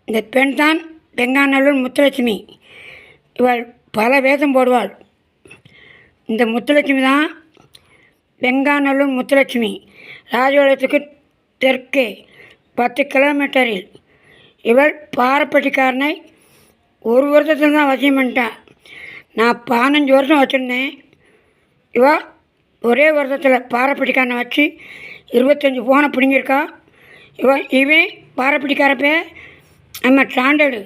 இந்த பெண் தான் வெங்காநல்லூர் முத்துலட்சுமி. இவள் பல வேஷம் போடுவாள். இந்த முத்துலட்சுமி தான் வெங்காநல்லூர் முத்துலட்சுமி. ராஜபாளையத்துக்கு தெற்கே 10 கிலோமீட்டரில். இவள் பாரப்பட்டிக்காரனை ஒரு வருஷத்தில் தான் வசியம் பண்ணிட்டான். நான் 15 வருஷம் வச்சுருந்தேன். இவள் ஒரே வருஷத்தில் பாரப்பட்டிக்காரனை வச்சு 25 ஃபோனை பிடுங்கியிருக்கா. இவன் பாரப்பட்டிக்காரப்பே நம்ம ஸ்டாண்டர்டு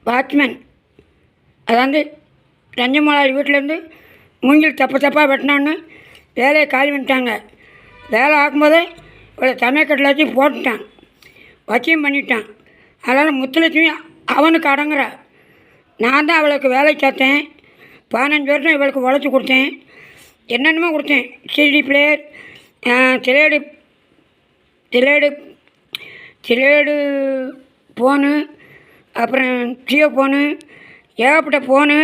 வாட்ச்மேன். அதாவது ரஞ்சமலாளி வீட்டிலேருந்து மூங்கில் தப்பாக வெட்டினான்னு வேலையை காலி பண்ணிட்டாங்க. வேலை ஆக்கும்போதே இவளை சமயக்கட்டில் வச்சு போட்டுட்டான், வச்சியம் பண்ணிட்டான். அதனால் முத்துலட்சுமி அவனுக்கு அடங்குறா. நான் தான் அவளுக்கு வேலை சேர்த்தேன். 15 வருஷம் இவளுக்கு உழைச்சி கொடுத்தேன். என்னென்னமோ கொடுத்தேன். சிடி பிளேயர், சிலேடு ஃபோனு, அப்புறம் ஜியோ ஃபோனு, ஏகப்பட்ட ஃபோனு,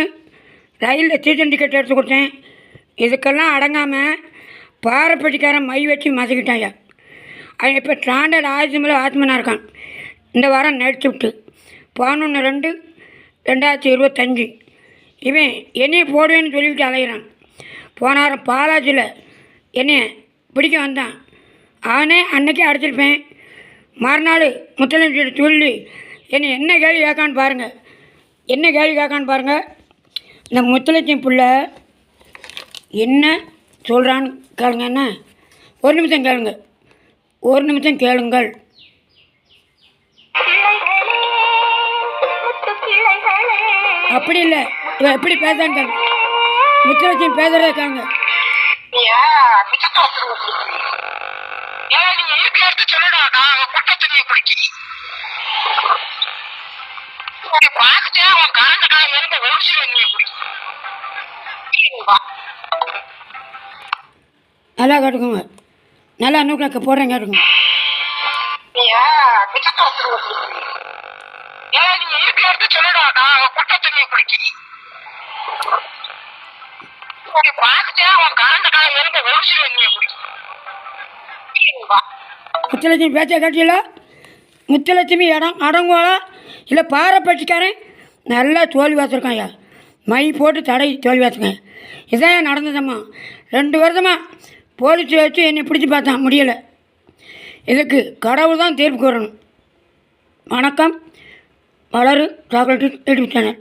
ரயிலில் சீசன் டிக்கெட் எடுத்து கொடுத்தேன். இதுக்கெல்லாம் அடங்காமல் பாரப்பட்டிக்காரன் மை வச்சு மசக்கிட்டாங்க. அவன் இப்போ ஸ்டாண்டர்ட் ஆத்மனாக இருக்கான். இந்த வாரம் நைட் ஷிஃப்ட்டு 11/2/2025. இவன் என்னையை போடுவேன்னு சொல்லிவிட்டு அலைகிறான். போன வாரம் பாலாஜியில் என்னைய பிடிக்க வந்தான். அவனே அன்னைக்கே அடிச்சிருப்பேன். மறுநாள் முத்தலட்சுமி சொல்லி என்னை என்ன கேள்வி கேட்கான்னு பாருங்கள். இந்த முத்தலட்சுமி பிள்ளை என்ன சொல்கிறான்னு கேளுங்க. என்ன ஒரு நிமிஷம் கேளுங்கள். அப்படி இல்லை, இவன் எப்படி பேசான்னு கேளுங்க. முத்தலட்சுமி பேசுகிறத கேளுங்க. நல்லா கேட்டுக்கோங்க. நல்லா நூக்கணக்க போடுறேன், கேட்டுக்கோங்க. முத்துலட்சுமி பேச்ச கேட்டீங்களா? முத்துலட்சுமி அடங்குவாளா இல்லை பாரப்பட்டிக்காரன் நல்லா தோல்வி வாசிருக்கான். ஐயா மை போட்டு தோல்வி வாசிருக்கேன். இதான் நடந்ததம்மா. 2 வருஷமாக போலீஸ் வச்சு என்னை பிடிச்சி பார்த்தான், முடியலை. இதுக்கு கடவுள் தான் தீர்ப்பு கூறணும். வணக்கம். வளரு சாக்லேட் யூடியூப் சேனல்.